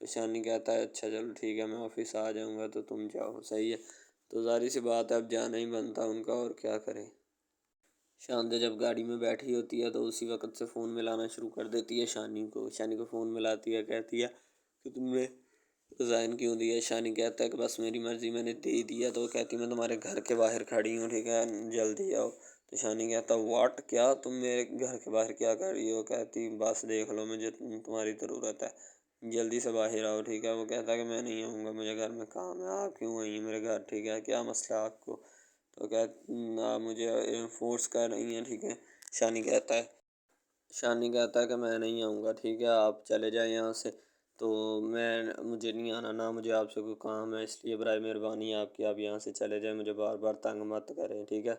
تو شانی کہتا ہے اچھا چلو ٹھیک ہے میں آفس آ جاؤں گا تو تم جاؤ، صحیح ہے۔ تو ظاہر سی بات ہے اب جانا ہی بنتا ان کا، اور کیا کریں۔ شاندے جب گاڑی میں بیٹھی ہوتی ہے تو اسی وقت سے فون ملانا شروع کر دیتی ہے شانی کو فون ملاتی ہے، کہتی ہے کہ تم نے ریزائن کیوں دیا؟ شانی کہتا ہے کہ بس میری مرضی، میں نے دے دیا۔ تو وہ کہتی ہے میں تمہارے گھر کے باہر کھڑی ہوں، ٹھیک ہے جلدی آؤ۔ تو شانی کہتا واٹ، کیا تم میرے گھر کے باہر کیا کر رہی ہو؟ کہتی بس دیکھ لو مجھے تمہاری ضرورت ہے، جلدی سے باہر آؤ، ٹھیک ہے۔ وہ کہتا ہے کہ میں نہیں آؤں گا، مجھے گھر میں کام ہے، آپ کیوں آئی ہیں میرے گھر، ٹھیک ہے کیا مسئلہ ہے آپ کو؟ تو آپ مجھے فورس کر رہی ہیں، ٹھیک ہے۔ شانی کہتا ہے کہ میں نہیں آؤں گا، ٹھیک ہے آپ چلے جائیں یہاں سے۔ تو مجھے نہیں آنا، نہ مجھے آپ سے کوئی کام ہے، اس لیے برائے مہربانی آپ کی آپ یہاں سے چلے جائیں، مجھے بار بار تنگ مت کریں، ٹھیک ہے۔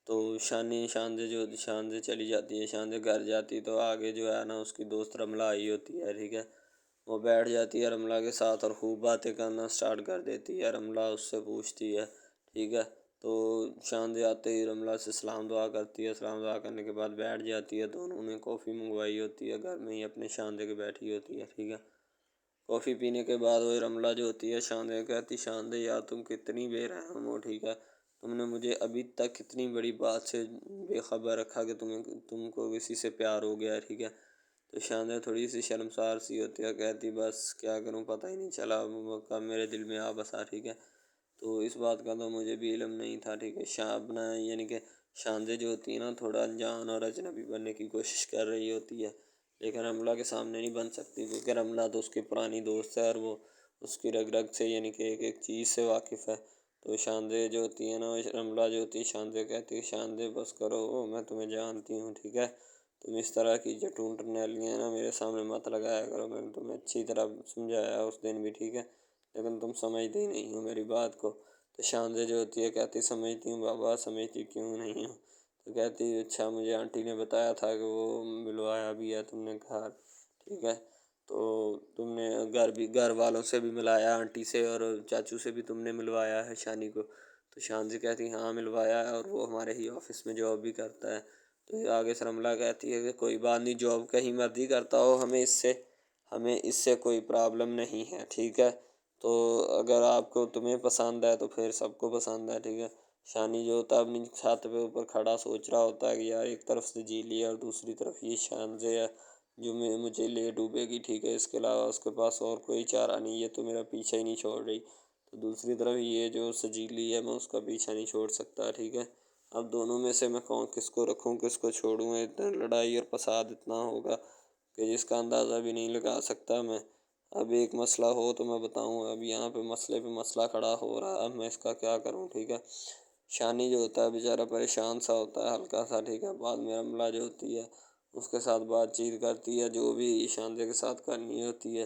تو شاندے چلی جاتی ہے، شاندے گھر جاتی تو آگے جو ہے نا اس کی دوست رملہ آئی ہوتی ہے، ٹھیک ہے۔ وہ بیٹھ جاتی ہے رملہ کے ساتھ اور خوب باتیں کرنا سٹارٹ کر دیتی ہے۔ رملہ اس سے پوچھتی ہے، ٹھیک ہے۔ تو شاندے آتے ہی رملہ سے سلام دعا کرتی ہے، سلام دعا کرنے کے بعد بیٹھ جاتی ہے۔ دونوں نے کافی منگوائی ہوتی ہے گھر میں ہی اپنے شاندے کے، بیٹھی ہوتی ہے، ٹھیک ہے۔ کافی پینے کے بعد وہ رملہ جو ہوتی ہے شاندے کو کہتی شاندے یار تم کتنی بے رحم ہو، ٹھیک ہے۔ تم نے مجھے ابھی تک کتنی بڑی بات سے بے خبر رکھا کہ تم کو کسی سے پیار ہو گیا ہے، ٹھیک ہے۔ تو شاندے تھوڑی سی شرمسار سی ہوتی ہے، کہتی بس کیا کروں، پتہ ہی نہیں چلا وہ کب میرے دل میں آ بسا، ٹھیک ہے۔ تو اس بات کا تو مجھے بھی علم نہیں تھا، ٹھیک ہے۔ اپنا یعنی کہ شاندے جو ہوتی ہے نا تھوڑا انجان اور اجنبی بننے کی کوشش کر رہی ہوتی ہے، لیکن رملہ کے سامنے نہیں بن سکتی کیونکہ رملہ تو اس کی پرانی دوست ہے اور وہ اس کی رگ رگ سے یعنی کہ ایک ایک چیز سے واقف ہے۔ تو شاندے جو ہوتی ہے نا، رملہ جو ہوتی ہے شاندے کہتی ہے شاندے بس کرو، میں تمہیں جانتی ہوں، ٹھیک ہے۔ تم اس طرح کی جو ٹونٹنیلیاں ہیں نا میرے سامنے مت لگایا کرو، میں نے تمہیں اچھی طرح سمجھایا اس دن بھی، ٹھیک ہے، لیکن تم سمجھتی نہیں ہو میری بات کو۔ تو شاندے جو ہوتی ہے کہتی سمجھتی ہوں بابا، سمجھتی کیوں نہیں ہوں؟ تو کہتی اچھا مجھے آنٹی نے بتایا تھا کہ وہ ملوایا بھی ہے تم نے گھر، ٹھیک ہے۔ تو تم نے گھر والوں سے بھی ملایا، آنٹی سے اور چاچو سے بھی تم نے ملوایا ہے شانی کو؟ تو شاندی کہتی ہاں ملوایا ہے، اور وہ ہمارے ہی آفس میں جاب بھی کرتا ہے۔ تو آگے سے رملہ کہتی ہے کہ کوئی بات نہیں، جاب کہیں مرضی کرتا ہو، ہمیں اس سے کوئی پرابلم نہیں ہے، ٹھیک ہے۔ تو اگر آپ کو تمہیں پسند ہے تو پھر سب کو پسند ہے، ٹھیک ہے۔ شانی جو ہوتا ہے اپنی چھت پہ اوپر کھڑا سوچ رہا ہوتا ہے کہ یار ایک طرف سے جی لیا اور دوسری طرف یہ شاندے ہے جو مجھے لے ڈوبے گی، ٹھیک ہے، اس کے علاوہ اس کے پاس اور کوئی چارہ نہیں ہے، تو میرا پیچھا ہی نہیں چھوڑ رہی۔ تو دوسری طرف یہ جو سجیلی ہے میں اس کا پیچھا نہیں چھوڑ سکتا، ٹھیک ہے۔ اب دونوں میں سے میں کس کو رکھوں کس کو چھوڑوں، اتنا لڑائی اور فساد اتنا ہوگا کہ جس کا اندازہ بھی نہیں لگا سکتا میں۔ اب ایک مسئلہ ہو تو میں بتاؤں، اب یہاں پہ مسئلہ کھڑا ہو رہا ہے، اب میں اس کا کیا کروں، ٹھیک ہے۔ شانی جو ہوتا ہے بیچارہ پریشان سا ہوتا ہے ہلکا سا، ٹھیک ہے۔ بعد میں رملہ جو ہوتی ہے اس کے ساتھ بات چیت کرتی ہے، جو بھی شاندے کے ساتھ کرنی ہوتی ہے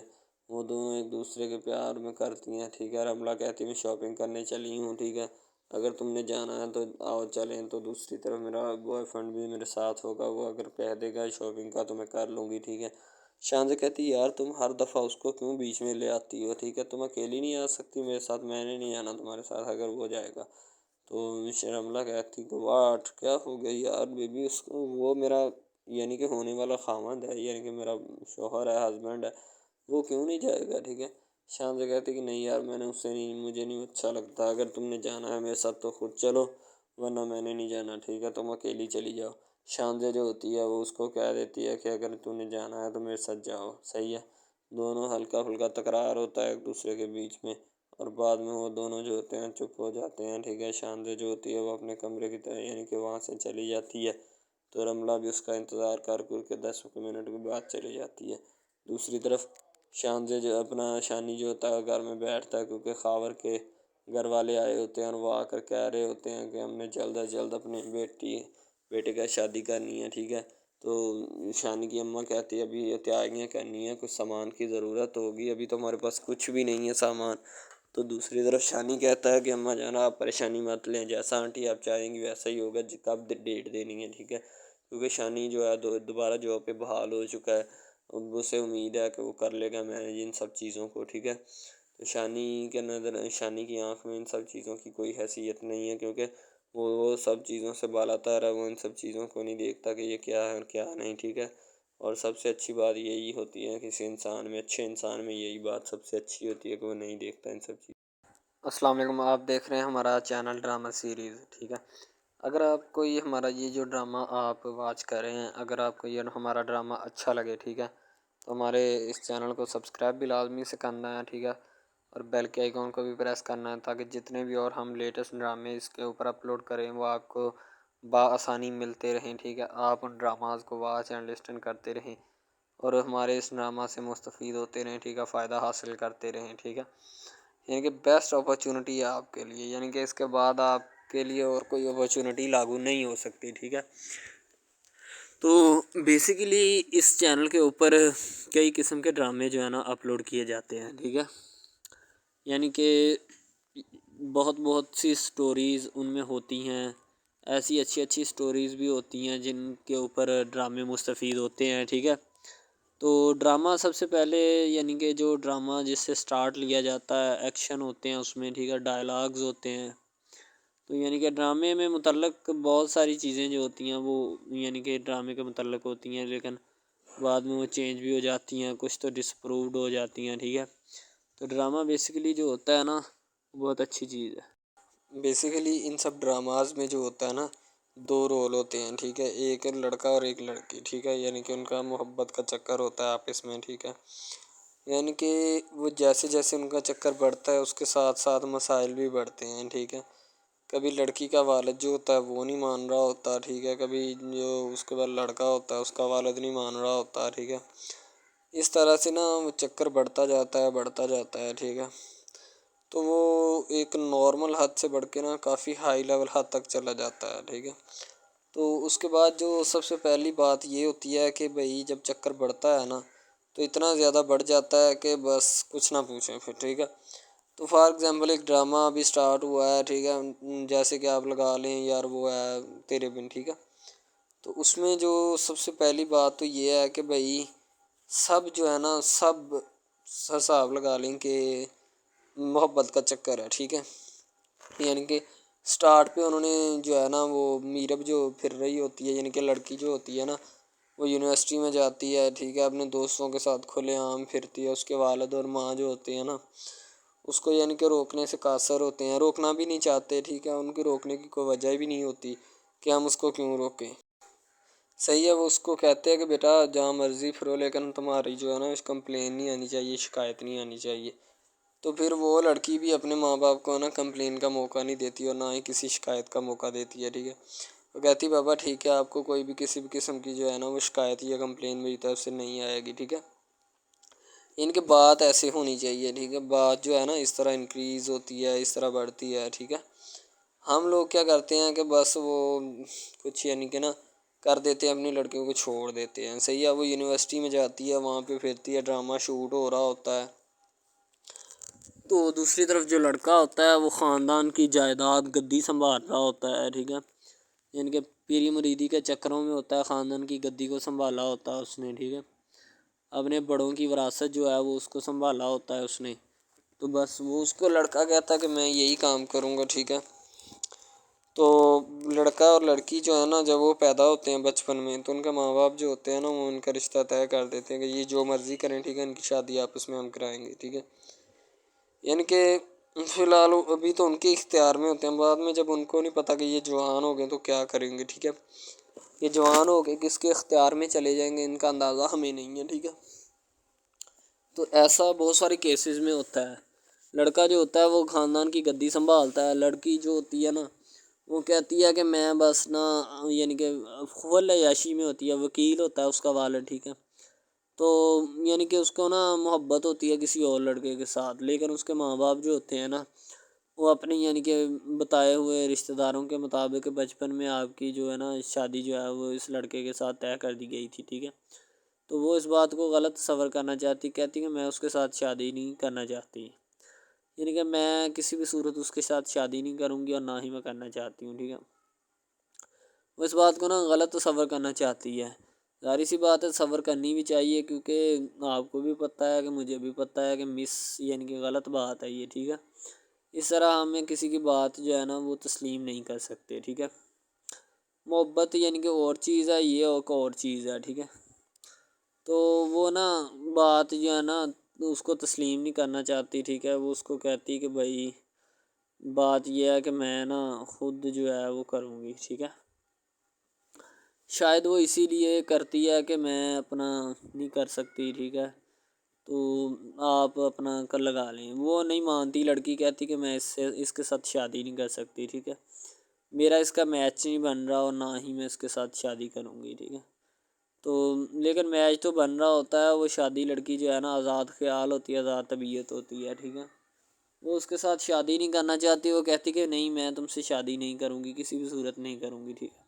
وہ دونوں ایک دوسرے کے پیار میں کرتی ہیں، ٹھیک ہے۔ رملہ کہتی میں شاپنگ کرنے چلی ہوں، ٹھیک ہے، اگر تم نے جانا ہے تو آؤ چلیں۔ تو دوسری طرف میرا بوائے فرینڈ بھی میرے ساتھ ہوگا، وہ اگر کہہ دے گا شاپنگ کا تو میں کر لوں گی، ٹھیک ہے۔ شاندے کہتی یار تم ہر دفعہ اس کو کیوں بیچ میں لے آتی ہو، ٹھیک ہے، تم اکیلی نہیں آ سکتی میرے ساتھ؟ میں نے نہیں آنا تمہارے ساتھ اگر وہ جائے گا تو۔ رملہ کہتی کہ واٹ، کیا ہو گئی یار بیبی، اس کو وہ میرا یعنی کہ ہونے والا خاوند ہے، یعنی کہ میرا شوہر ہے، ہسبینڈ ہے، وہ کیوں نہیں جائے گا، ٹھیک ہے۔ شاندے کہتی کہ نہیں یار میں نے اس سے نہیں، مجھے نہیں اچھا لگتا، اگر تم نے جانا ہے میرے ساتھ تو خود چلو ورنہ میں نے نہیں جانا، ٹھیک ہے، تم اکیلی چلی جاؤ۔ شاندے جو ہوتی ہے وہ اس کو کہہ دیتی ہے کہ اگر تم نے جانا ہے تو میرے ساتھ جاؤ، صحیح ہے۔ دونوں ہلکا پھلکا تکرار ہوتا ہے ایک دوسرے کے بیچ میں، اور بعد میں وہ دونوں جو ہوتے ہیں چپ ہو جاتے ہیں، ٹھیک ہے۔ شاندے جو ہوتی ہے وہ اپنے کمرے کی طرح یعنی کہ وہاں سے چلی جاتی ہے، تو رملہ بھی اس کا انتظار کر کے 10 منٹ کے بعد چلی جاتی ہے۔ دوسری طرف شانی جو ہوتا ہے گھر میں بیٹھتا ہے کیونکہ خاور کے گھر والے آئے ہوتے ہیں اور وہ آ کر کہہ رہے ہوتے ہیں کہ ہم نے جلد از جلد اپنے بیٹے کا شادی کرنی ہے، ٹھیک ہے۔ تو شانی کی اماں کہتی ہے ابھی یہ تیاریاں کرنی ہے، کچھ سامان کی ضرورت ہوگی، ابھی تو ہمارے پاس کچھ بھی نہیں ہے سامان۔ تو دوسری طرف شانی کہتا ہے کہ اماں جان آپ پریشانی مت لیں، جیسا آنٹی آپ چاہیں گی ویسا ہی ہوگا، کب ڈیٹ دینی ہے، ٹھیک ہے۔ کیونکہ شانی جو ہے دوبارہ جاب پہ بحال ہو چکا ہے، اب اسے امید ہے کہ وہ کر لے گا مینیج ان سب چیزوں کو، ٹھیک ہے۔ تو شانی کی آنکھ میں ان سب چیزوں کی کوئی حیثیت نہیں ہے کیونکہ وہ سب چیزوں سے بالاتر ہے، وہ ان سب چیزوں کو نہیں دیکھتا کہ یہ کیا ہے اور کیا نہیں، ٹھیک ہے۔ اور سب سے اچھی بات یہی ہوتی ہے کسی انسان میں، اچھے انسان میں یہی بات سب سے اچھی ہوتی ہے کہ وہ نہیں دیکھتا ان سب چیز۔ السلام علیکم، آپ دیکھ رہے ہیں ہمارا چینل ڈرامہ سیریز، ٹھیک ہے۔ اگر آپ کو یہ ہمارا یہ جو ڈرامہ آپ واچ کر رہے ہیں، اگر آپ کو یہ ہمارا ڈرامہ اچھا لگے، ٹھیک ہے، تو ہمارے اس چینل کو سبسکرائب بھی لازمی سے کرنا ہے، ٹھیک ہے، اور بیل کے آئیکن کو بھی پریس کرنا ہے تاکہ جتنے بھی اور ہم لیٹسٹ ڈرامے اس کے اوپر اپلوڈ کریں وہ آپ کو بآسانی ملتے رہیں، ٹھیک ہے۔ آپ ان ڈراماز کو واچ اینڈ لسٹن کرتے رہیں اور ہمارے اس ڈرامہ سے مستفید ہوتے رہیں، ٹھیک ہے، فائدہ حاصل کرتے رہیں، ٹھیک ہے۔ یعنی کہ بیسٹ اپرچونٹی ہے آپ کے لیے، یعنی کہ اس کے بعد آپ کے لیے اور کوئی اپرچونٹی لاگو نہیں ہو سکتی، ٹھیک ہے۔ تو بیسیکلی اس چینل کے اوپر کئی قسم کے ڈرامے جو ہے نا اپلوڈ کیے جاتے ہیں، ٹھیک ہے، یعنی کہ بہت سی سٹوریز ان میں ہوتی ہیں، ایسی اچھی سٹوریز بھی ہوتی ہیں جن کے اوپر ڈرامے مستفید ہوتے ہیں، ٹھیک ہے۔ تو ڈرامہ سب سے پہلے یعنی کہ جو ڈرامہ جس سے سٹارٹ لیا جاتا ہے، ایکشن ہوتے ہیں اس میں، ٹھیک ہے، ڈائلاگز ہوتے ہیں، تو یعنی کہ ڈرامے میں متعلق بہت ساری چیزیں جو ہوتی ہیں وہ یعنی کہ ڈرامے کے متعلق ہوتی ہیں، لیکن بعد میں وہ چینج بھی ہو جاتی ہیں، کچھ تو ڈسپرووڈ ہو جاتی ہیں، ٹھیک ہے۔ تو ڈرامہ بیسیکلی جو ہوتا ہے نا بہت اچھی چیز ہے۔ بیسیکلی ان سب ڈراماز میں جو ہوتا ہے نا دو رول ہوتے ہیں، ٹھیک ہے، ایک لڑکا اور ایک لڑکی، ٹھیک ہے، یعنی کہ ان کا محبت کا چکر ہوتا ہے آپس میں، ٹھیک ہے، یعنی کہ وہ جیسے جیسے ان کا چکر بڑھتا ہے اس کے ساتھ ساتھ مسائل بھی بڑھتے ہیں، ٹھیک ہے۔ کبھی لڑکی کا والد جو ہوتا ہے وہ نہیں مان رہا ہوتا، ٹھیک ہے، کبھی جو اس کے بعد لڑکا ہوتا ہے اس کا والد نہیں مان رہا ہوتا، ٹھیک ہے۔ اس طرح سے نا وہ چکر بڑھتا جاتا ہے، ٹھیک ہے۔ تو وہ ایک نارمل حد سے بڑھ کے نا کافی ہائی لیول حد تک چلا جاتا ہے، ٹھیک ہے۔ تو اس کے بعد جو سب سے پہلی بات یہ ہوتی ہے کہ بھئی جب چکر بڑھتا ہے نا تو اتنا زیادہ بڑھ جاتا ہے کہ بس کچھ نہ پوچھیں پھر، ٹھیک ہے۔ تو فار ایگزامپل ایک ڈرامہ ابھی سٹارٹ ہوا ہے، ٹھیک ہے، جیسے کہ آپ لگا لیں یار وہ ہے تیرے بن، ٹھیک ہے۔ تو اس میں جو سب سے پہلی بات تو یہ ہے کہ بھئی سب جو ہے نا سب حساب لگا لیں کہ محبت کا چکر ہے، ٹھیک ہے، یعنی کہ سٹارٹ پہ انہوں نے جو ہے نا وہ میرب جو پھر رہی ہوتی ہے، یعنی کہ لڑکی جو ہوتی ہے نا وہ یونیورسٹی میں جاتی ہے، ٹھیک ہے، اپنے دوستوں کے ساتھ کھلے عام پھرتی ہے، اس کے والد اور ماں جو ہوتے ہیں نا اس کو یعنی کہ روکنے سے قاصر ہوتے ہیں، روکنا بھی نہیں چاہتے، ٹھیک ہے، ان کی روکنے کی کوئی وجہ بھی نہیں ہوتی کہ ہم اس کو کیوں روکیں، صحیح ہے۔ وہ اس کو کہتے ہیں کہ بیٹا جہاں مرضی پھرو لیکن تمہاری جو ہے نا اس کمپلین نہیں آنی چاہیے، شکایت نہیں آنی چاہیے۔ تو پھر وہ لڑکی بھی اپنے ماں باپ کو نا کمپلین کا موقع نہیں دیتی اور نہ ہی کسی شکایت کا موقع دیتی ہے، ٹھیک ہے۔ وہ کہتی بابا ٹھیک ہے آپ کو کوئی بھی کسی بھی قسم کی جو ہے نا وہ شکایت یا کمپلین میری طرف سے نہیں آئے گی، ٹھیک ہے۔ ان کی بات ایسے ہونی چاہیے، ٹھیک ہے، بات جو ہے نا اس طرح انکریز ہوتی ہے، اس طرح بڑھتی ہے، ٹھیک ہے۔ ہم لوگ کیا کرتے ہیں کہ بس وہ کچھ یعنی کہ نا کر دیتے ہیں، اپنی لڑکیوں کو چھوڑ دیتے ہیں، صحیح ہے۔ وہ یونیورسٹی میں جاتی ہے، وہاں پہ پھرتی ہے، ڈرامہ شوٹ ہو رہا ہوتا ہے، تو دوسری طرف جو لڑکا ہوتا ہے وہ خاندان کی جائیداد گدی سنبھال رہا ہوتا ہے، ٹھیک ہے، یعنی کہ پیری مریدی کے چکروں میں ہوتا ہے، خاندان کی گدی کو سنبھالا ہوتا ہے اس نے، ٹھیک ہے، اپنے بڑوں کی وراثت جو ہے وہ اس کو سنبھالا ہوتا ہے اس نے، تو بس وہ اس کو لڑکا کہتا ہے کہ میں یہی کام کروں گا، ٹھیک ہے۔ تو لڑکا اور لڑکی جو ہے نا جب وہ پیدا ہوتے ہیں بچپن میں تو ان کے ماں باپ جو ہوتے ہیں نا وہ ان کا رشتہ طے کر دیتے ہیں کہ یہ جو مرضی کریں، ٹھیک ہے، ان کی شادی آپس میں ہم کرائیں گے، ٹھیک ہے، یعنی کہ فی الحال ابھی تو ان کے اختیار میں ہوتے ہیں، بعد میں جب ان کو نہیں پتہ کہ یہ جوان ہو گئے تو کیا کریں گے، ٹھیک ہے، یہ جوان ہو گئے کس کے اختیار میں چلے جائیں گے ان کا اندازہ ہمیں نہیں ہے، ٹھیک ہے۔ تو ایسا بہت سارے کیسز میں ہوتا ہے، لڑکا جو ہوتا ہے وہ خاندان کی گدی سنبھالتا ہے، لڑکی جو ہوتی ہے نا وہ کہتی ہے کہ میں بس نا یعنی کہ فل عیاشی میں ہوتی ہے، وکیل ہوتا ہے اس کا والد، ٹھیک ہے، تو یعنی کہ اس کو نا محبت ہوتی ہے کسی اور لڑکے کے ساتھ، لیکن اس کے ماں باپ جو ہوتے ہیں نا وہ اپنی یعنی کہ بتائے ہوئے رشتہ داروں کے مطابق بچپن میں آپ کی جو ہے نا شادی جو ہے وہ اس لڑکے کے ساتھ طے کر دی گئی تھی، ٹھیک ہے، تو وہ اس بات کو غلط تصور کرنا چاہتی، کہتی کہ میں اس کے ساتھ شادی نہیں کرنا چاہتی، یعنی کہ میں کسی بھی صورت اس کے ساتھ شادی نہیں کروں گی اور نہ ہی میں کرنا چاہتی ہوں، ٹھیک ہے۔ وہ اس بات کو نا غلط تصور کرنا چاہتی ہے، ظاہر سی بات ہے تصور کرنی بھی چاہیے کیونکہ آپ کو بھی پتہ ہے کہ مجھے بھی پتہ ہے کہ یعنی کہ غلط بات ہے یہ، ٹھیک ہے، اس طرح ہمیں کسی کی بات جو ہے نا وہ تسلیم نہیں کر سکتے، ٹھیک ہے۔ محبت یعنی کہ اور چیز ہے، یہ اور چیز ہے، ٹھیک ہے۔ تو وہ نا بات جو ہے نا اس کو تسلیم نہیں کرنا چاہتی، ٹھیک ہے. وہ اس کو کہتی کہ بھائی بات یہ ہے کہ میں نا خود جو ہے وہ کروں گی، ٹھیک ہے. شاید وہ اسی لیے کرتی ہے کہ میں اپنا نہیں کر سکتی، ٹھیک ہے، تو آپ اپنا کر لگا لیں. وہ نہیں مانتی، لڑکی کہتی کہ میں اس کے ساتھ شادی نہیں کر سکتی، ٹھیک ہے. میرا اس کا میچ نہیں بن رہا اور نہ ہی میں اس کے ساتھ شادی کروں گی، ٹھیک ہے. تو لیکن میچ تو بن رہا ہوتا ہے. وہ شادی لڑکی جو ہے نا آزاد خیال ہوتی ہے، آزاد طبیعت ہوتی ہے، ٹھیک ہے. وہ اس کے ساتھ شادی نہیں کرنا چاہتی. وہ کہتی کہ نہیں میں تم سے شادی نہیں کروں گی، کسی بھی صورت نہیں کروں گی، ٹھیک ہے.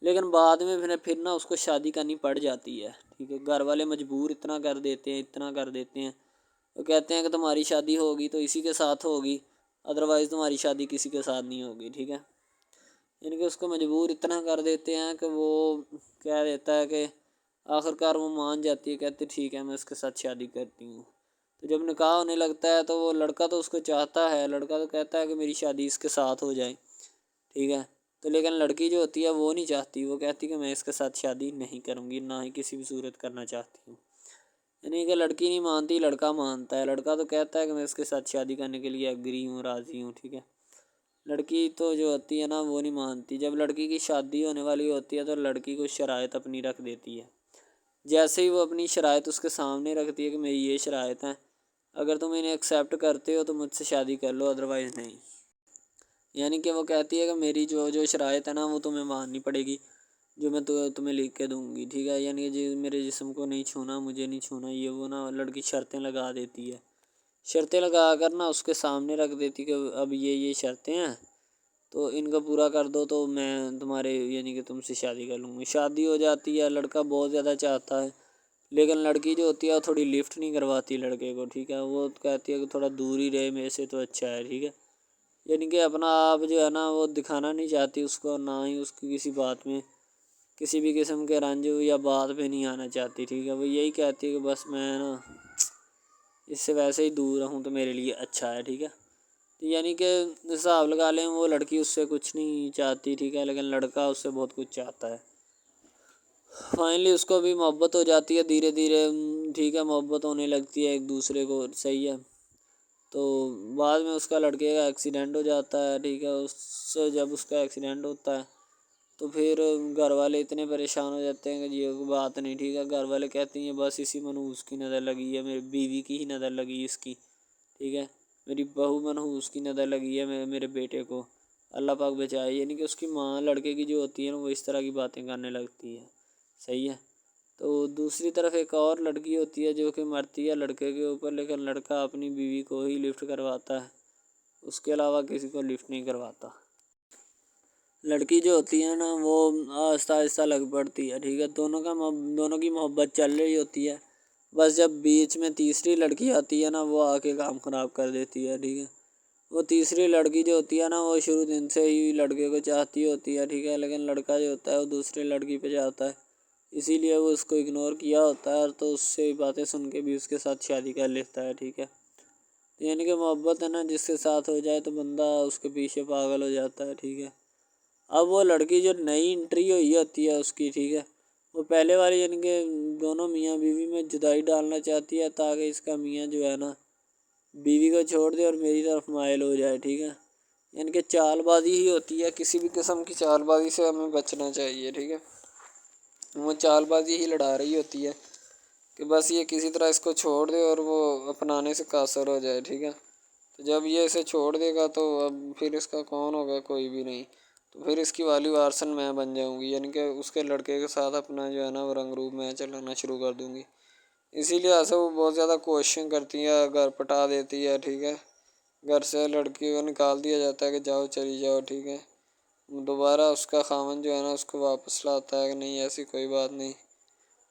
لیکن بعد میں پھر نا اس کو شادی کرنی پڑ جاتی ہے، ٹھیک ہے. گھر والے مجبور اتنا کر دیتے ہیں. وہ کہتے ہیں کہ تمہاری شادی ہوگی تو اسی کے ساتھ ہوگی، ادروائز تمہاری شادی کسی کے ساتھ نہیں ہوگی، ٹھیک ہے. یعنی کہ اس کو مجبور اتنا کر دیتے ہیں کہ وہ کہہ دیتا ہے کہ آخر کار وہ مان جاتی ہے، کہتے ٹھیک ہے میں اس کے ساتھ شادی کرتی ہوں. تو جب نکاح ہونے لگتا ہے تو وہ لڑکا تو اس کو چاہتا ہے، لڑکا تو کہتا ہے کہ میری شادی اس کے ساتھ ہو جائے، ٹھیک ہے. تو لیکن لڑکی جو ہوتی ہے وہ نہیں چاہتی. وہ کہتی کہ میں اس کے ساتھ شادی نہیں کروں گی، نہ ہی کسی بھی صورت کرنا چاہتی ہوں. یعنی کہ لڑکی نہیں مانتی، لڑکا مانتا ہے. لڑکا تو کہتا ہے کہ میں اس کے ساتھ شادی کرنے کے لیے ایگری ہوں، راضی ہوں، ٹھیک ہے. لڑکی تو جو ہوتی ہے نا وہ نہیں مانتی. جب لڑکی کی شادی ہونے والی ہوتی ہے تو لڑکی کو شرائط اپنی رکھ دیتی ہے. جیسے ہی وہ اپنی شرائط اس کے سامنے رکھتی ہے کہ میری یہ شرائط ہیں، اگر تم انہیں ایکسیپٹ کرتے ہو تو مجھ سے شادی کر لو، ادروائز نہیں. یعنی کہ وہ کہتی ہے کہ میری جو شرائط ہے نا وہ تمہیں ماننی پڑے گی، جو میں تمہیں لکھ کے دوں گی، ٹھیک ہے. یعنی کہ میرے جسم کو نہیں چھونا، مجھے نہیں چھونا، یہ وہ نا لڑکی شرطیں لگا دیتی ہے. شرطیں لگا کر نا اس کے سامنے رکھ دیتی کہ اب یہ شرطیں ہیں تو ان کو پورا کر دو تو میں تمہارے یعنی کہ تم سے شادی کر لوں گی. شادی ہو جاتی ہے. لڑکا بہت زیادہ چاہتا ہے لیکن لڑکی جو ہوتی ہے وہ تھوڑی لفٹ نہیں کرواتی لڑکے کو، ٹھیک ہے. وہ کہتی ہے کہ تھوڑا دور ہی رہے میرے سے تو اچھا ہے، ٹھیک ہے. یعنی کہ اپنا آپ جو ہے نا وہ دکھانا نہیں چاہتی اس کو، نہ ہی اس کی کسی بات میں کسی بھی قسم کے رنج یا بات پہ نہیں آنا چاہتی، ٹھیک ہے. وہ یہی کہتی ہے کہ بس میں نا اس سے ویسے ہی دور رہوں تو میرے لیے اچھا ہے، ٹھیک ہے. یعنی کہ حساب لگا لیں وہ لڑکی اس سے کچھ نہیں چاہتی، ٹھیک ہے، لیکن لڑکا اس سے بہت کچھ چاہتا ہے. فائنلی اس کو بھی محبت ہو جاتی ہے دھیرے دھیرے، ٹھیک ہے. محبت ہونے لگتی ہے ایک دوسرے کو، صحیح ہے. تو بعد میں اس کا لڑکے کا ایکسیڈنٹ ہو جاتا ہے، ٹھیک ہے. جب اس کا ایکسیڈنٹ ہوتا ہے تو پھر گھر والے اتنے پریشان ہو جاتے ہیں کہ یہ بات نہیں، ٹھیک ہے. گھر والے کہتے ہیں بس اسی منحوس کی نظر لگی ہے، میری بیوی کی ہی نظر لگی اس کی، ٹھیک ہے. میری بہو منحوس کی نظر لگی ہے میرے بیٹے کو، اللہ پاک بچائے. یعنی کہ اس کی ماں لڑکے کی جو ہوتی ہے نا وہ اس طرح کی باتیں کرنے لگتی ہے، صحیح ہے. تو دوسری طرف ایک اور لڑکی ہوتی ہے جو کہ مرتی ہے لڑکے کے اوپر، لیکن لڑکا اپنی بیوی کو ہی لفٹ کرواتا ہے، اس کے علاوہ کسی کو لفٹ نہیں کرواتا. لڑکی جو ہوتی ہے نا وہ آہستہ آہستہ لگ پڑتی ہے، ٹھیک ہے. دونوں کی محبت چل رہی ہوتی ہے. بس جب بیچ میں تیسری لڑکی آتی ہے نا وہ آ کے کام خراب کر دیتی ہے، ٹھیک ہے. وہ تیسری لڑکی جو ہوتی ہے نا وہ شروع دن سے ہی لڑکے کو چاہتی ہوتی ہے، ٹھیک ہے. لیکن لڑکا جو ہوتا ہے وہ دوسری لڑکی پہ جاتا ہے، اسی لیے وہ اس کو اگنور کیا ہوتا ہے تو اس سے باتیں سن کے بھی اس کے ساتھ شادی کر لیتا ہے، ٹھیک ہے. یعنی کہ محبت ہے نا جس کے ساتھ ہو جائے تو بندہ اس کے پیچھے پاگل ہو جاتا ہے، ٹھیک ہے. اب وہ لڑکی جو نئی انٹری ہوئی ہوتی ہے اس کی، ٹھیک ہے، وہ پہلے والی یعنی کہ دونوں میاں بیوی میں جدائی ڈالنا چاہتی ہے تاکہ اس کا میاں جو ہے نا بیوی کو چھوڑ دے اور میری طرف مائل ہو جائے، ٹھیک ہے. یعنی کہ چال بازی ہی ہوتی ہے، کسی بھی قسم کی چال بازی سے ہمیں بچنا چاہیے، ٹھیک ہے. وہ چال بازی ہی لڑا رہی ہوتی ہے کہ بس یہ کسی طرح اس کو چھوڑ دے اور وہ اپنانے سے قاصر ہو جائے، ٹھیک ہے. تو جب یہ اسے چھوڑ دے گا تو اب پھر اس کا کون ہوگا؟ کوئی بھی نہیں. تو پھر اس کی والی وارثن میں بن جاؤں گی، یعنی کہ اس کے لڑکے کے ساتھ اپنا جو ہے نا وہ رنگ روپ میں چلانا شروع کر دوں گی. اسی لیے ایسا وہ بہت زیادہ کوششیں کرتی ہے، گھر پٹا دیتی ہے، ٹھیک ہے. گھر سے لڑکی کو نکال دیا جاتا ہے کہ جاؤ چلی جاؤ، ٹھیک ہے. دوبارہ اس کا خاوند جو ہے نا اس کو واپس لاتا ہے کہ نہیں ایسی کوئی بات نہیں،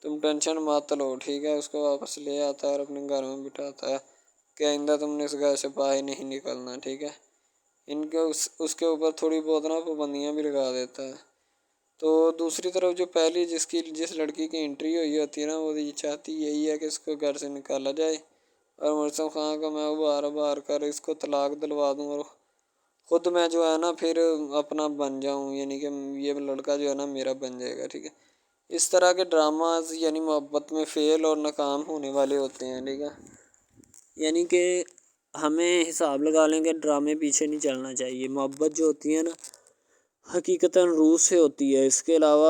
تم ٹینشن مت لو، ٹھیک ہے. اس کو واپس لے آتا ہے اور اپنے گھر میں بٹھاتا ہے کہ آئندہ تم نے اس گھر سے باہر نہیں نکلنا، ٹھیک ہے. ان کے اس کے اوپر تھوڑی بہت نا پابندیاں بھی لگا دیتا ہے. تو دوسری طرف جو پہلی جس لڑکی کی انٹری ہوئی ہوتی ہے نا وہ یہ چاہتی یہی ہے کہ اس کو گھر سے نکالا جائے اور مرسم خان کو میں بار کر اس کو طلاق دلوا دوں اور خود میں جو ہے نا پھر اپنا بن جاؤں، یعنی کہ یہ لڑکا جو ہے نا میرا بن جائے گا، ٹھیک ہے. اس طرح کے ڈراماز یعنی محبت میں فیل اور ناکام ہونے والے ہوتے ہیں، ٹھیک ہے. یعنی کہ ہمیں حساب لگا لیں کہ ڈرامے پیچھے نہیں چلنا چاہیے. محبت جو ہوتی ہے نا حقیقتاً روح سے ہوتی ہے. اس کے علاوہ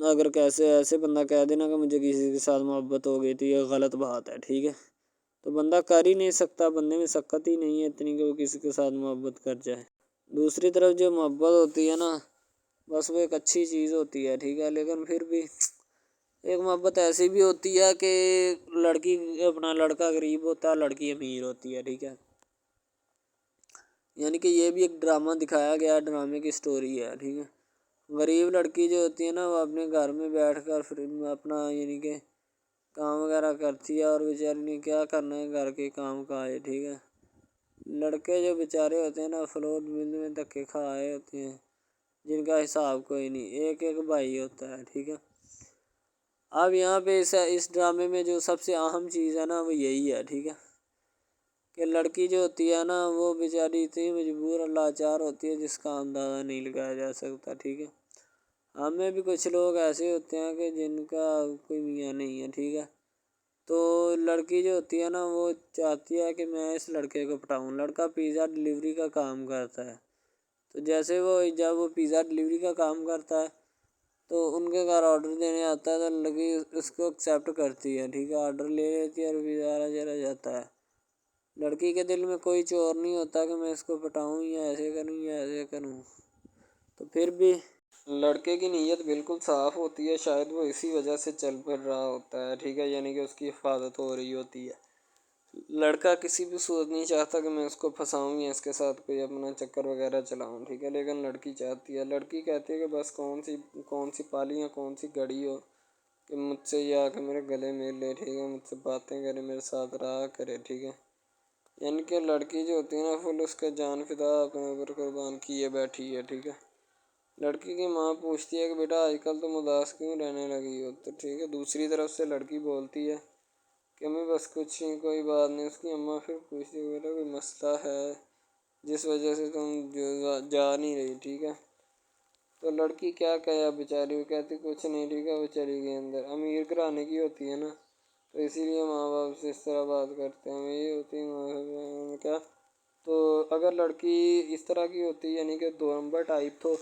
اگر کیسے ایسے بندہ کہہ دینا کہ مجھے کسی کے ساتھ محبت ہو گئی تھی، یہ غلط بات ہے، ٹھیک ہے. تو بندہ کر ہی نہیں سکتا، بندے میں سکت ہی نہیں ہے اتنی کہ وہ کسی کے ساتھ محبت کر جائے. دوسری طرف جو محبت ہوتی ہے نا بس وہ ایک اچھی چیز ہوتی ہے، ٹھیک ہے. لیکن پھر بھی ایک محبت ایسی بھی ہوتی ہے کہ لڑکا غریب ہوتا ہے، لڑکی امیر ہوتی ہے، ٹھیک ہے. یعنی کہ یہ بھی ایک ڈرامہ دکھایا گیا، ڈرامے کی سٹوری ہے، ٹھیک ہے. غریب لڑکی جو ہوتی ہے نا وہ اپنے گھر میں بیٹھ کر پھر اپنا یعنی کہ کام وغیرہ کرتی ہے، اور بیچاری نے کیا کرنا ہے گھر کے کام کاج، ٹھیک ہے. لڑکے جو بیچارے ہوتے ہیں نا فلوٹ مل میں دھکے کھائے ہوتے ہیں، جن کا حساب کوئی نہیں، ایک بھائی ہوتا ہے، ٹھیک ہے. اب یہاں پہ اس ڈرامے میں جو سب سے اہم چیز ہے نا وہ یہی ہے، ٹھیک ہے، کہ لڑکی جو ہوتی ہے نا وہ بیچاری اتنی مجبور اور لاچار ہوتی ہے جس کا اندازہ نہیں لگایا جا سکتا، ٹھیک ہے. ہمیں بھی کچھ لوگ ایسے ہوتے ہیں کہ جن کا کوئی میاں نہیں ہے، ٹھیک ہے. تو لڑکی جو ہوتی ہے نا وہ چاہتی ہے کہ میں اس لڑکے کو پٹاؤں. لڑکا پیزا ڈلیوری کا کام کرتا ہے، تو جیسے جب وہ پیزا ڈلیوری کا کام کرتا ہے تو ان کے گھر آرڈر دینے آتا ہے تو لڑکی اس کو ایکسیپٹ کرتی ہے، ٹھیک ہے. آرڈر لے لیتی ہے اور پیزا چلا جاتا ہے. لڑکی کے دل میں کوئی چور نہیں ہوتا کہ میں اس کو پٹاؤں یا ایسے کروں یا ایسے کروں. تو پھر بھی لڑکے کی نیت بالکل صاف ہوتی ہے، شاید وہ اسی وجہ سے چل پھر رہا ہوتا ہے، ٹھیک ہے. یعنی کہ اس کی حفاظت ہو رہی ہوتی ہے. لڑکا کسی بھی صورت نہیں چاہتا کہ میں اس کو پھنساؤں یا اس کے ساتھ کوئی اپنا چکر وغیرہ چلاؤں، ٹھیک ہے. لیکن لڑکی چاہتی ہے، لڑکی کہتی ہے کہ بس کون سی پالی یا کون سی گھڑی ہو کہ مجھ سے یا کہ میرے گلے مل لے، ٹھیک ہے، مجھ سے باتیں کرے، میرے ساتھ رہا کرے، ٹھیک ہے. یعنی کہ لڑکی جو ہوتی ہے نا فل اس کا جان فدا اپنے اوپر قربان کیے بیٹھی ہے، ٹھیک ہے. لڑکی کی ماں پوچھتی ہے کہ بیٹا آج کل تم اداس کیوں رہنے لگی ہو، تو ٹھیک ہے. دوسری طرف سے لڑکی بولتی ہے کہ میں بس کچھ نہیں، کوئی بات نہیں. اس کی اماں پھر پوچھتی ہے بیٹا کوئی مسئلہ ہے جس وجہ سے تم جا نہیں رہی، ٹھیک ہے. تو لڑکی کیا کہے بیچاری، وہ کہتی کچھ نہیں، ٹھیک ہے. وہ چلی گئی اندر. امیر گھرانے کی ہوتی ہے نا تو اسی لیے ماں باپ سے اس طرح بات کرتے ہیں. یہ ہوتی ہے کیا. تو اگر لڑکی اس طرح کی ہوتی یعنی کہ 2 نمبر ٹائپ تو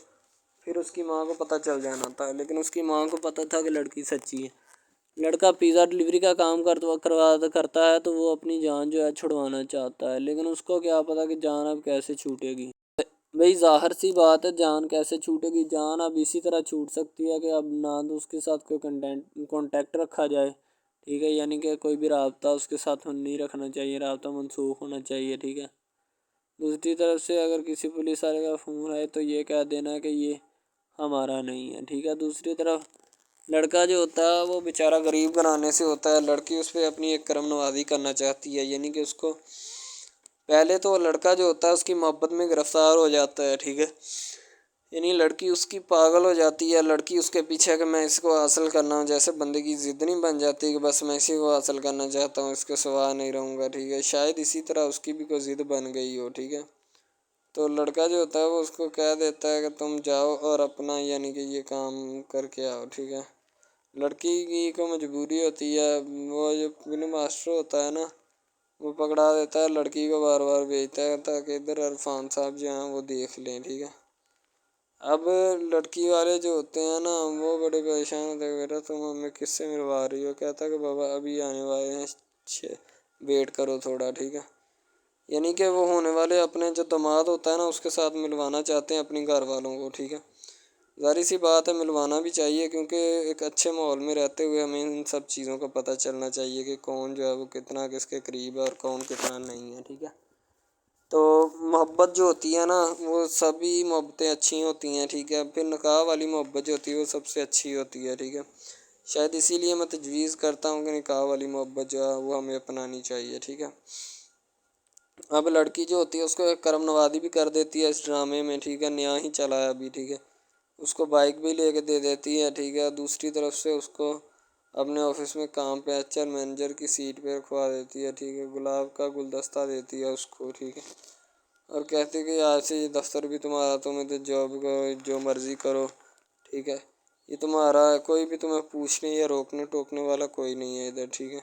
پھر اس کی ماں کو پتہ چل جانا تھا. لیکن اس کی ماں کو پتہ تھا کہ لڑکی سچی ہے. لڑکا پیزا ڈلیوری کا کام کرتا ہے تو وہ اپنی جان جو ہے چھڑوانا چاہتا ہے، لیکن اس کو کیا پتہ کہ جان اب کیسے چھوٹے گی. بھئی ظاہر سی بات ہے، جان کیسے چھوٹے گی. جان اب اسی طرح چھوٹ سکتی ہے کہ اب نہ تو اس کے ساتھ کوئی کانٹیکٹ رکھا جائے، ٹھیک ہے. یعنی کہ کوئی بھی رابطہ اس کے ساتھ نہیں رکھنا چاہیے، رابطہ منسوخ ہونا چاہیے، ٹھیک ہے. دوسری طرف سے اگر کسی پولیس والے کا فون آئے تو یہ کہہ دینا کہ یہ ہمارا نہیں ہے، ٹھیک ہے. دوسری طرف لڑکا جو ہوتا ہے وہ بیچارہ غریب گھرانے سے ہوتا ہے. لڑکی اس پہ اپنی ایک کرم نوازی کرنا چاہتی ہے. یعنی کہ اس کو پہلے تو لڑکا جو ہوتا ہے اس کی محبت میں گرفتار ہو جاتا ہے، ٹھیک ہے. یعنی لڑکی اس کی پاگل ہو جاتی ہے. لڑکی اس کے پیچھے کہ میں اس کو حاصل کرنا ہوں، جیسے بندے کی ضد نہیں بن جاتی کہ بس میں اسی کو حاصل کرنا چاہتا ہوں، اس کے سوا نہیں رہوں گا، ٹھیک ہے. شاید اسی طرح اس کی بھی کوئی ضد بن گئی ہو، ٹھیک ہے. تو لڑکا جو ہوتا ہے وہ اس کو کہہ دیتا ہے کہ تم جاؤ اور اپنا یعنی کہ یہ کام کر کے آؤ، ٹھیک ہے. لڑکی کی کو مجبوری ہوتی ہے. وہ جو فلم ماسٹر ہوتا ہے نا وہ پکڑا دیتا ہے لڑکی کو، بار بار بھیجتا ہے تاکہ ادھر عرفان صاحب جو ہیں وہ دیکھ لیں، ٹھیک ہے. اب لڑکی والے جو ہوتے ہیں نا وہ بڑے پریشان ہوتے ہیں، بیٹا تم ہمیں کس سے ملوا رہی ہو. کہتا ہے کہ بابا ابھی آنے والے ہیں، ویٹ کرو تھوڑا، ٹھیک ہے. یعنی کہ وہ ہونے والے اپنے جو داماد ہوتا ہے نا اس کے ساتھ ملوانا چاہتے ہیں اپنی گھر والوں کو، ٹھیک ہے. ظاہر سی بات ہے ملوانا بھی چاہیے، کیونکہ ایک اچھے ماحول میں رہتے ہوئے ہمیں ان سب چیزوں کا پتہ چلنا چاہیے کہ کون جو ہے وہ کتنا کس کے قریب ہے اور کون کتنا نہیں ہے، ٹھیک ہے. تو محبت جو ہوتی ہے نا وہ سبھی محبتیں اچھی ہوتی ہیں، ٹھیک ہے. پھر نکاح والی محبت جو ہوتی ہے وہ سب سے اچھی ہوتی ہے، ٹھیک ہے. شاید اسی لیے میں تجویز کرتا ہوں کہ نکاح والی محبت جو ہے وہ ہمیں اپنانی چاہیے، ٹھیک ہے. اب لڑکی جو ہوتی ہے اس کو ایک کرم نوازی بھی کر دیتی ہے اس ڈرامے میں، ٹھیک ہے. نیا ہی چلا ہے ابھی، ٹھیک ہے. اس کو بائک بھی لے کے دے دیتی ہے، ٹھیک ہے. دوسری طرف سے اس کو اپنے آفس میں کام پہ HR مینیجر کی سیٹ پہ رکھوا دیتی ہے، ٹھیک ہے. گلاب کا گلدستہ دیتی ہے اس کو، ٹھیک ہے. اور کہتی ہے کہ آج سے یہ دفتر بھی تمہارا، تمہیں تو جاب کرو جو مرضی کرو، ٹھیک ہے. یہ تمہارا ہے، کوئی بھی تمہیں پوچھنے یا روکنے ٹوکنے والا کوئی نہیں ہے ادھر، ٹھیک ہے؟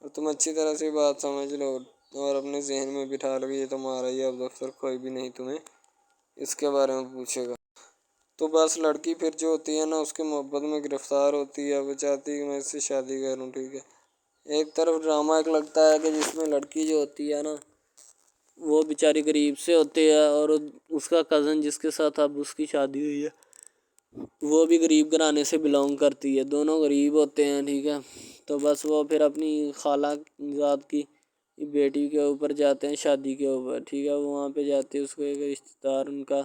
اور تم اچھی طرح سے بات سمجھ لو اور اپنے ذہن میں بٹھا لو کہ یہ تمہارا ہی اب دفتر، کوئی بھی نہیں تمہیں اس کے بارے میں پوچھے گا۔ تو بس لڑکی پھر جو ہوتی ہے نا اس کے محبت میں گرفتار ہوتی ہے، وہ چاہتی ہے کہ میں اس سے شادی کروں، ٹھیک ہے؟ ایک طرف ڈرامہ ایک لگتا ہے کہ جس میں لڑکی جو ہوتی ہے نا وہ بیچاری غریب سے ہوتی ہے، اور اس کا کزن جس کے ساتھ اب اس کی شادی ہوئی ہے وہ بھی غریب گھرانے سے بلانگ کرتی ہے، دونوں غریب ہوتے ہیں، ٹھیک ہے؟ تو بس وہ پھر اپنی خالہ ذات کی بیٹی کے اوپر جاتے ہیں شادی کے اوپر، ٹھیک ہے؟ وہاں پہ جاتے ہیں، اس کو ایک رشتہ دار ان کا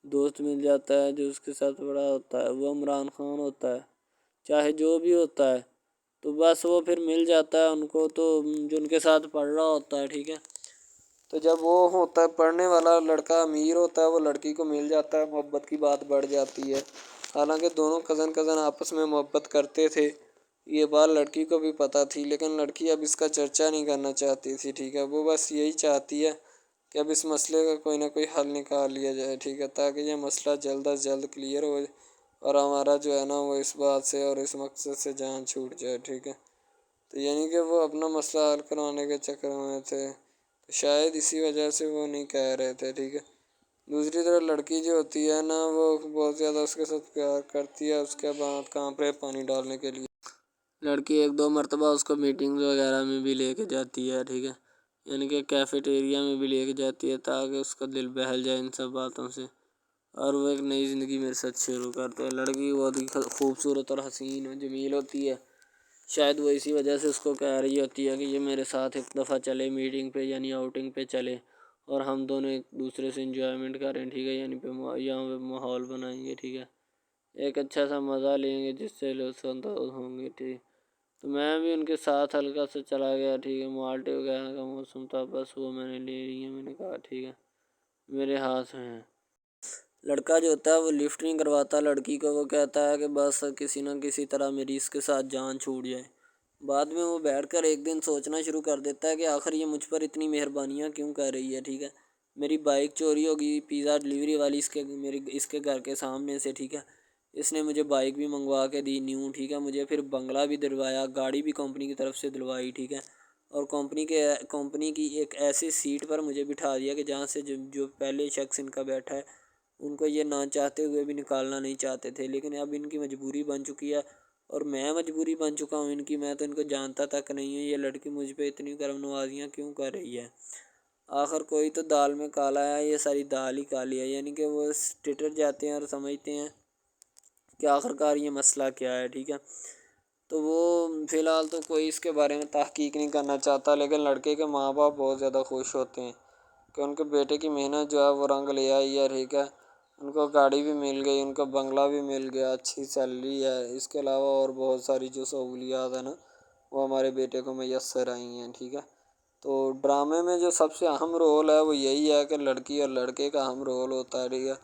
دوست مل جاتا ہے جو اس کے ساتھ بڑا ہوتا ہے، وہ عمران خان ہوتا ہے، چاہے جو بھی ہوتا ہے، تو بس وہ پھر مل جاتا ہے ان کو، تو جو ان کے ساتھ پڑھ رہا ہوتا ہے، ٹھیک ہے؟ تو جب وہ ہوتا ہے پڑھنے والا لڑکا امیر ہوتا ہے، وہ لڑکی کو مل جاتا ہے، محبت کی بات بڑھ جاتی ہے، حالانکہ دونوں کزن آپس میں محبت کرتے تھے، یہ بات لڑکی کو بھی پتہ تھی، لیکن لڑکی اب اس کا چرچا نہیں کرنا چاہتی تھی، ٹھیک ہے؟ وہ بس یہی چاہتی ہے کہ اب اس مسئلے کا کوئی نہ کوئی حل نکال لیا جائے، ٹھیک ہے؟ تاکہ یہ مسئلہ جلد از جلد کلیئر ہو اور ہمارا جو ہے نا وہ اس بات سے اور اس مقصد سے جان چھوٹ جائے، ٹھیک ہے؟ تو یعنی کہ وہ اپنا مسئلہ حل کروانے کے چکر میں تھے، تو شاید اسی وجہ سے وہ نہیں کہہ رہے تھے، ٹھیک ہے؟ دوسری طرف لڑکی جو ہوتی ہے نا وہ بہت زیادہ اس کے ساتھ پیار کرتی ہے، اس کے بعد کہاں پہ پانی ڈالنے کے لیے لڑکی ایک دو مرتبہ اس کو میٹنگ وغیرہ میں بھی لے کے جاتی ہے، ٹھیک ہے؟ یعنی کہ کیفیٹیریا میں بھی لے کے جاتی ہے تاکہ اس کا دل بہل جائے ان سب باتوں سے، اور وہ ایک نئی زندگی میرے ساتھ شروع کرتے ہیں۔ لڑکی بہت ہی خوبصورت اور حسین و جمیل ہوتی ہے، شاید وہ اسی وجہ سے اس کو کہہ رہی ہوتی ہے کہ یہ میرے ساتھ ایک دفعہ چلے میٹنگ پہ، یعنی آؤٹنگ پہ چلے، اور ہم دونوں ایک دوسرے سے انجوائمنٹ کریں، ٹھیک ہے؟ یعنی یہاں پہ ماحول بنائیں گے، ٹھیک ہے؟ ایک اچھا سا مزہ لیں گے جس سے لطف اندوز ہوں گے، ٹھیک؟ تو میں بھی ان کے ساتھ ہلکا سے چلا گیا، ٹھیک ہے؟ مالٹے وغیرہ کا موسم تھا، بس وہ میں نے لے لی ہے، میں نے کہا ٹھیک ہے میرے ہاتھ میں ہے۔ لڑکا جو ہوتا ہے وہ لفٹ نہیں کرواتا لڑکی کو، وہ کہتا ہے کہ بس کسی نہ کسی طرح میری اس کے ساتھ جان چھوٹ جائے۔ بعد میں وہ بیٹھ کر ایک دن سوچنا شروع کر دیتا ہے کہ آخر یہ مجھ پر اتنی مہربانیاں کیوں کر رہی ہے، ٹھیک ہے؟ میری بائک چوری ہوگی، پیزا ڈلیوری والی اس کے گھر کے سامنے سے، ٹھیک ہے؟ اس نے مجھے بائک بھی منگوا کے دی نیو، ٹھیک ہے؟ مجھے پھر بنگلہ بھی دلوایا، گاڑی بھی کمپنی کی طرف سے دلوائی، ٹھیک ہے؟ اور کمپنی کی ایک ایسی سیٹ پر مجھے بٹھا دیا کہ جہاں سے جو پہلے شخص ان کا بیٹھا ہے ان کو یہ نہ چاہتے ہوئے بھی نکالنا نہیں چاہتے تھے، لیکن اب ان کی مجبوری بن چکی ہے، اور میں مجبوری بن چکا ہوں ان کی، میں تو ان کو جانتا تک نہیں ہوں، یہ لڑکی مجھ پہ اتنی کرم نوازیاں کیوں کر رہی ہے؟ آخر کوئی تو دال میں کالا ہے، یہ ساری دال ہی کالی ہے، یعنی کہ وہ ٹٹر جاتے ہیں اور سمجھتے ہیں کہ آخر کار یہ مسئلہ کیا ہے، ٹھیک ہے؟ تو وہ فی الحال تو کوئی اس کے بارے میں تحقیق نہیں کرنا چاہتا، لیکن لڑکے کے ماں باپ بہت زیادہ خوش ہوتے ہیں کہ ان کے بیٹے کی محنت جو ہے وہ رنگ لے آئی ہے، ٹھیک ہے؟ ان کو گاڑی بھی مل گئی، ان کو بنگلہ بھی مل گیا، اچھی سیلری ہے، اس کے علاوہ اور بہت ساری جو سہولیات ہیں نا وہ ہمارے بیٹے کو میسر آئی ہیں، ٹھیک ہے؟ تو ڈرامے میں جو سب سے اہم رول ہے وہ یہی ہے کہ لڑکی اور لڑکے کا اہم رول ہوتا ہے، ٹھیک ہے؟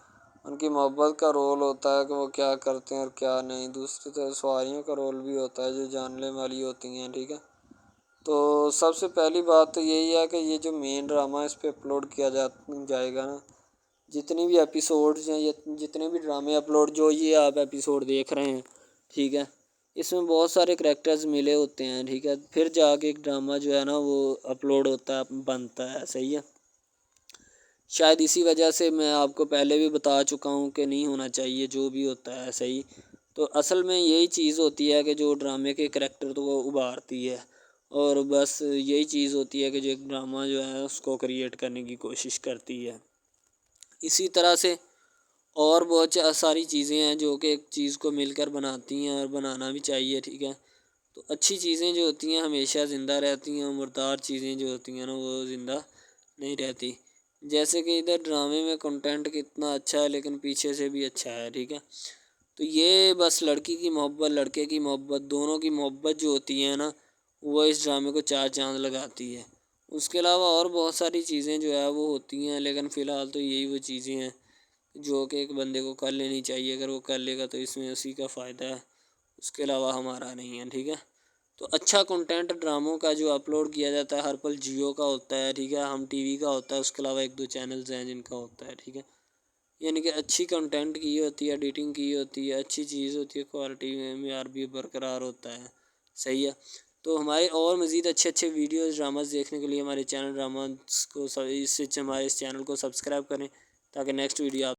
ان کی محبت کا رول ہوتا ہے کہ وہ کیا کرتے ہیں اور کیا نہیں، دوسری طرف سواریوں کا رول بھی ہوتا ہے جو جاننے والی ہوتی ہیں، ٹھیک ہے؟ تو سب سے پہلی بات تو یہی ہے کہ یہ جو مین ڈرامہ اس پہ اپلوڈ کیا جائے گا نا، جتنی بھی ایپیسوڈز ہیں یا جتنے بھی ڈرامے اپلوڈ جو یہ آپ ایپیسوڈ دیکھ رہے ہیں، ٹھیک ہے؟ اس میں بہت سارے کریکٹرز ملے ہوتے ہیں، ٹھیک ہے؟ پھر جا کے ایک ڈرامہ جو ہے نا وہ اپلوڈ ہوتا ہے، بنتا ہے، صحیح ہے؟ شاید اسی وجہ سے میں آپ کو پہلے بھی بتا چکا ہوں کہ نہیں ہونا چاہیے جو بھی ہوتا ہے، صحیح؟ تو اصل میں یہی چیز ہوتی ہے کہ جو ڈرامے کے کریکٹر تو وہ ابھارتی ہے، اور بس یہی چیز ہوتی ہے کہ جو ایک ڈرامہ جو ہے اس کو کریٹ کرنے کی کوشش کرتی ہے۔ اسی طرح سے اور بہت ساری چیزیں ہیں جو کہ ایک چیز کو مل کر بناتی ہیں، اور بنانا بھی چاہیے، ٹھیک ہے؟ تو اچھی چیزیں جو ہوتی ہیں ہمیشہ زندہ رہتی ہیں، اور مردار چیزیں جو ہوتی ہیں نا وہ زندہ نہیں رہتی، جیسے کہ ادھر ڈرامے میں کنٹینٹ کتنا اچھا ہے لیکن پیچھے سے بھی اچھا ہے، ٹھیک ہے؟ تو یہ بس لڑکی کی محبت لڑکے کی محبت دونوں کی محبت جو ہوتی ہے نا وہ اس ڈرامے کو چار چاند لگاتی ہے۔ اس کے علاوہ اور بہت ساری چیزیں جو ہے وہ ہوتی ہیں، لیکن فی الحال تو یہی وہ چیزیں ہیں جو کہ ایک بندے کو کر لینی چاہیے، اگر وہ کر لے گا تو اس میں اسی کا فائدہ ہے، اس کے علاوہ ہمارا نہیں ہے، ٹھیک ہے؟ تو اچھا کنٹینٹ ڈراموں کا جو اپلوڈ کیا جاتا ہے ہر پل جیو کا ہوتا ہے، ٹھیک ہے؟ ہم ٹی وی کا ہوتا ہے، اس کے علاوہ ایک دو چینلز ہیں جن کا ہوتا ہے، ٹھیک ہے؟ یعنی کہ اچھی کنٹینٹ کی ہوتی ہے، ایڈیٹنگ کی ہوتی ہے، اچھی چیز ہوتی ہے، کوالٹی میں معیار بھی برقرار ہوتا ہے. صحیح ہے. تو ہمارے اور مزید اچھے ویڈیوز ڈراماز دیکھنے کے لیے ہمارے چینل ڈراماز کو ہمارے اس چینل کو سبسکرائب کریں تاکہ نیکسٹ ویڈیو آپ